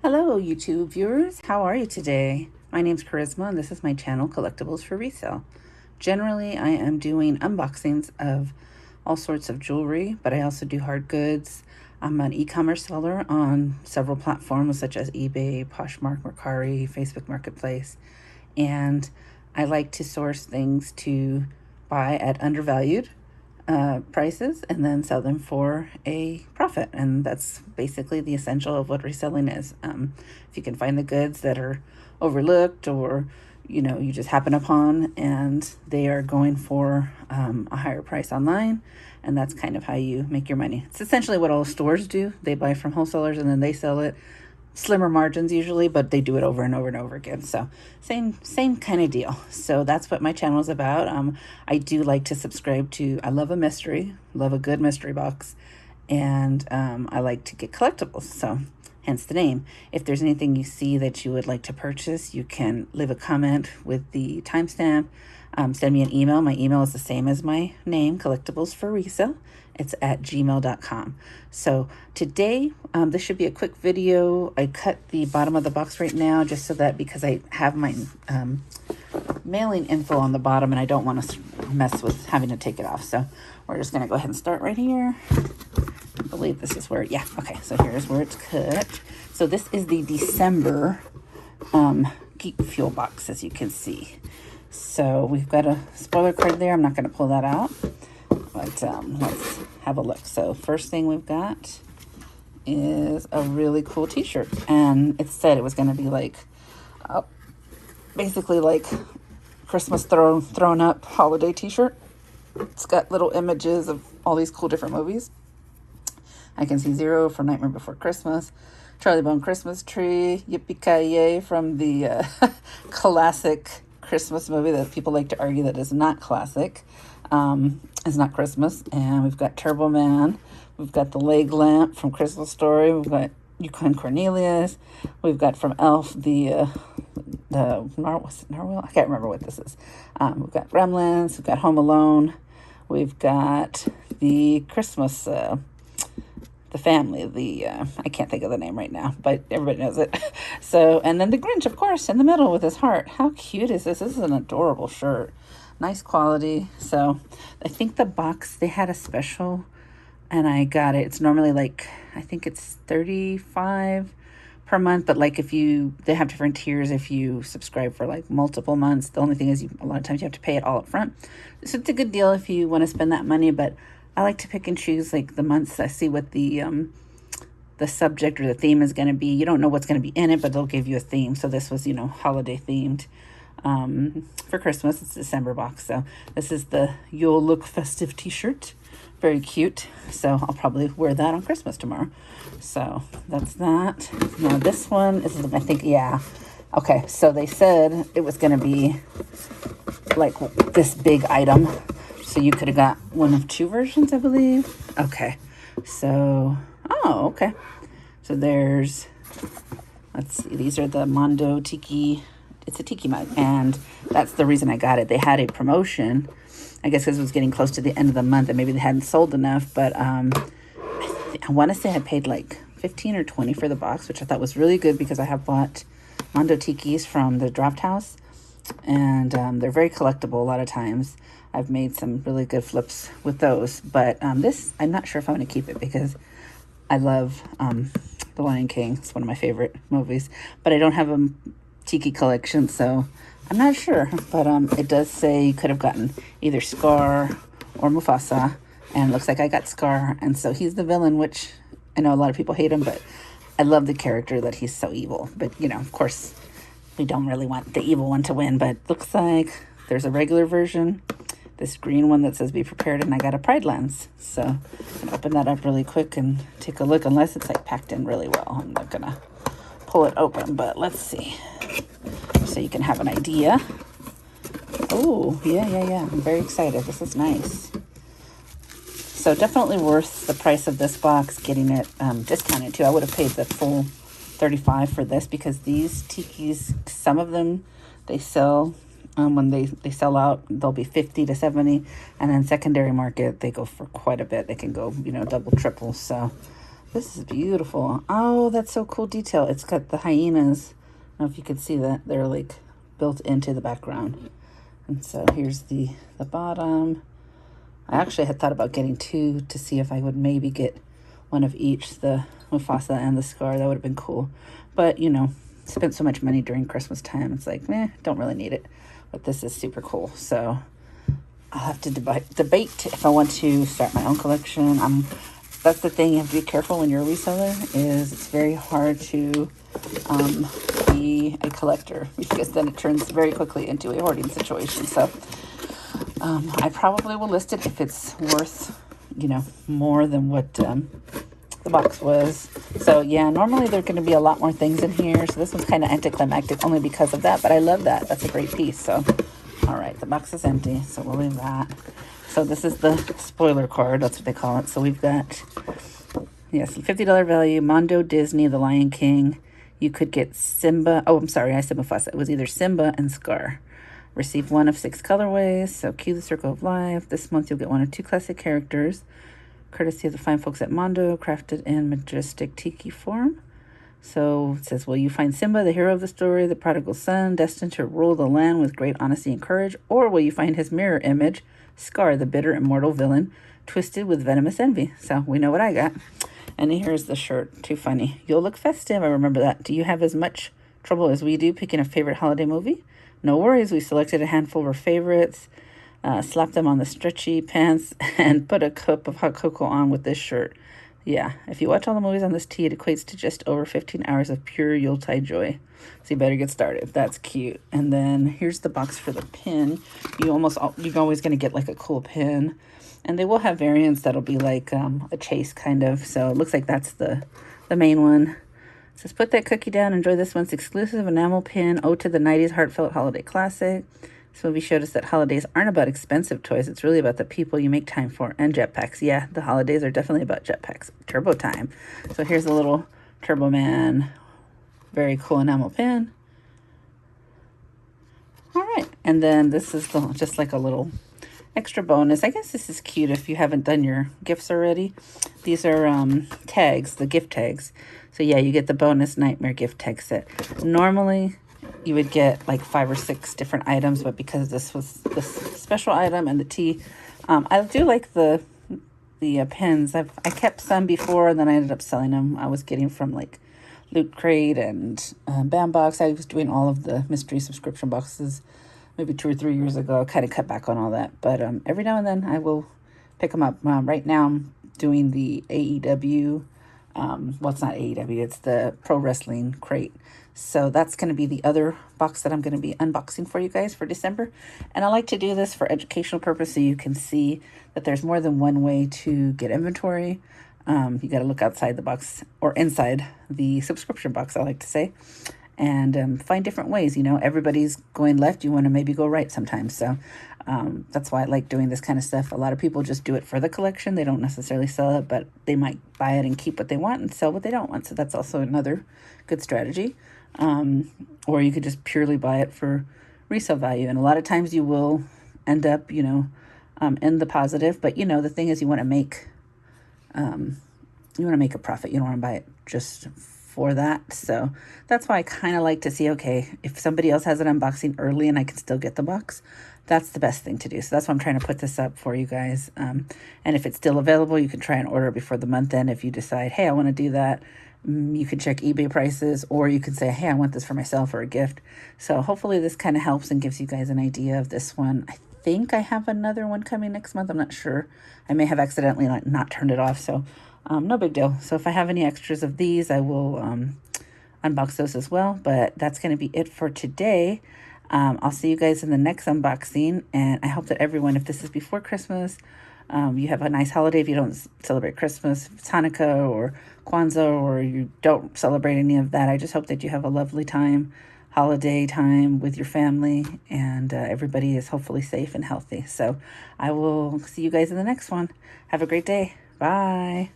Hello, YouTube viewers. How are you today? My name's Charisma, and this is my channel, Collectibles for Resale. Generally, I am doing unboxings of all sorts of jewelry, but I also do hard goods. I'm an e-commerce seller on several platforms such as eBay, Poshmark, Mercari, Facebook Marketplace, and I like to source things to buy at undervalued prices and then sell them for a profit. And that's basically the essential of what reselling is. If you can find the goods that are overlooked or you just happen upon and they are going for a higher price online, and that's kind of how you make your money. It's essentially what all stores do. They buy from wholesalers and then they sell it. Slimmer margins usually, but they do it over and over and over again. So same kind of deal. So that's what my channel is about. I do like to subscribe to, I love a mystery, love a good mystery box, and I like to get collectibles. So hence the name. If there's anything you see that you would like to purchase, you can leave a comment with the timestamp. Send me an email. My email is the same as my name, Collectibles for Resale. It's at gmail.com. So today, this should be a quick video. I cut the bottom of the box right now just so that, because I have my mailing info on the bottom and I don't want to mess with having to take it off. So we're just going to go ahead and start right here. I believe this is where, yeah, okay. So here's where it's cut. So this is the December GeekFuel box, as you can see. So we've got a spoiler card there. I'm not going to pull that out. But let's have a look. So first thing we've got is a really cool t-shirt. And it said it was going to be like, basically like Christmas thrown up holiday t-shirt. It's got little images of all these cool different movies. I can see Zero from Nightmare Before Christmas, Charlie Bone Christmas Tree, Yippee-Ki-Yay from the classic Christmas movie that people like to argue that is not classic. It's not Christmas. And we've got Turbo Man. We've got the leg lamp from Crystal Story. We've got Yukon Cornelius. We've got from Elf the Narwhal. I can't remember what this is. We've got Gremlins. We've got Home Alone. We've got the Christmas, the family, I can't think of the name right now, but everybody knows it. So, and then the Grinch, of course, in the middle with his heart. How cute is this? This is an adorable shirt. Nice quality. So I think the box, they had a special and I got it. It's normally like, I think it's $35 per month, but like they have different tiers if you subscribe for like multiple months. The only thing is a lot of times you have to pay it all up front. So it's a good deal if you want to spend that money, but I like to pick and choose like the months. I see what the subject or the theme is going to be. You don't know what's going to be in it, but they'll give you a theme. So this was, holiday themed. For Christmas. It's a December box. So this is the You'll Look Festive t-shirt. Very cute. So I'll probably wear that on Christmas tomorrow. So that's that. Now this one is, I think, yeah. Okay. So they said it was going to be like this big item. So you could have got one of two versions, I believe. Okay. So, okay. So there's, let's see. These are the Mondo Tiki. It's a tiki mug, and that's the reason I got it. They had a promotion, I guess because it was getting close to the end of the month and maybe they hadn't sold enough, but I want to say I paid like 15 or 20 for the box, which I thought was really good because I have bought Mondo Tikis from the Draft House, and they're very collectible a lot of times. I've made some really good flips with those, but this, I'm not sure if I'm going to keep it because I love The Lion King. It's one of my favorite movies, but I don't have a Tiki collection, so I'm not sure, but it does say you could have gotten either Scar or Mufasa, and it looks like I got Scar, and so he's the villain, which I know a lot of people hate him, but I love the character that he's so evil. But of course we don't really want the evil one to win, but looks like there's a regular version, this green one that says be prepared, and I got a Pride lens. So I'm gonna open that up really quick and take a look, unless it's like packed in really well. I'm not gonna pull it open, but let's see. So you can have an idea. Oh, yeah. I'm very excited. This is nice. So definitely worth the price of this box, getting it discounted too. I would have paid the full $35 for this because these tikis, some of them, they sell, when they sell out, they'll be 50 to 70. And then secondary market, they go for quite a bit. They can go, double, triple. So This is beautiful. Oh, that's so cool detail. It's got the hyenas. I don't know if you can see that. They're like built into the background. And so here's the bottom. I actually had thought about getting two to see if I would maybe get one of each, the Mufasa and the Scar. That would have been cool. But, you know, spent so much money during Christmas time. It's like, don't really need it. But this is super cool. So I'll have to debate if I want to start my own collection. That's the thing, you have to be careful when you're a reseller, is it's very hard to be a collector, because then it turns very quickly into a hoarding situation. So I probably will list it if it's worth, you know, more than what the box was. So yeah, normally there are going to be a lot more things in here. So this one's kind of anticlimactic only because of that, but I love that. That's a great piece. So, all right, the box is empty, so we'll leave that. So this is the spoiler card. That's what they call it. So we've got, yes, $50 value, Mondo, Disney, The Lion King. You could get Simba. Oh, I'm sorry, I said Mufasa. It was either Simba and Scar. Receive one of 6 colorways. So cue the Circle of Life. This month you'll get one of 2 classic characters, courtesy of the fine folks at Mondo, crafted in majestic tiki form. So it says, will you find Simba, the hero of the story, the prodigal son, destined to rule the land with great honesty and courage? Or will you find his mirror image, Scar, the bitter, immortal villain, twisted with venomous envy? So we know what I got. And here's the shirt. Too funny. You'll look festive. I remember that. Do you have as much trouble as we do picking a favorite holiday movie? No worries. We selected a handful of our favorites, slapped them on the stretchy pants, and put a cup of hot cocoa on with this shirt. Yeah, if you watch all the movies on this tee, it equates to just over 15 hours of pure Yuletide joy. So you better get started. That's cute. And then here's the box for the pin. You're always going to get like a cool pin. And they will have variants that'll be like a chase kind of. So it looks like that's the main one. It says, put that cookie down. Enjoy this month's exclusive enamel pin, ode to the 90s heartfelt holiday classic. This movie showed us that holidays aren't about expensive toys. It's really about the people you make time for, and jetpacks. Yeah, the holidays are definitely about jetpacks. Turbo time. So here's a little Turbo Man. Very cool enamel pin. All right. And then this is just like a little extra bonus. I guess this is cute if you haven't done your gifts already. These are tags, the gift tags. So yeah, you get the bonus Nightmare gift tag set. Normally you would get like 5 or 6 different items, but because this was this special item and the tea, I do like the pins. I kept some before, and then I ended up selling them. I was getting from like Loot Crate and Bambox. I was doing all of the mystery subscription boxes maybe 2 or 3 years ago. I kind of cut back on all that, but every now and then I will pick them up. Right now I'm doing the AEW. Well, it's not AEW, it's the Pro Wrestling Crate. So that's going to be the other box that I'm going to be unboxing for you guys for December. And I like to do this for educational purpose so you can see that there's more than one way to get inventory. You got to look outside the box, or inside the subscription box, I like to say, and find different ways. You know, everybody's going left. You want to maybe go right sometimes. So that's why I like doing this kind of stuff. A lot of people just do it for the collection. They don't necessarily sell it, but they might buy it and keep what they want and sell what they don't want. So that's also another good strategy. Or you could just purely buy it for resale value. And a lot of times you will end up, you know, in the positive. But, you know, the thing is you want to make a profit. You don't want to buy it just for that. So that's why I kind of like to see, okay, if somebody else has an unboxing early and I can still get the box, that's the best thing to do. So that's why I'm trying to put this up for you guys. And if it's still available, you can try and order it before the month end. If you decide, hey, I want to do that, you can check eBay prices, or you can say, hey, I want this for myself or a gift. So hopefully this kind of helps and gives you guys an idea of this one. I think I have another one coming next month. I'm not sure. I may have accidentally not turned it off. So no big deal. So if I have any extras of these, I will unbox those as well. But that's going to be it for today. I'll see you guys in the next unboxing. And I hope that everyone, if this is before Christmas, you have a nice holiday. If you don't celebrate Christmas, if it's Hanukkah or Kwanzaa, or you don't celebrate any of that, I just hope that you have a lovely time, holiday time with your family, and everybody is hopefully safe and healthy. So I will see you guys in the next one. Have a great day. Bye.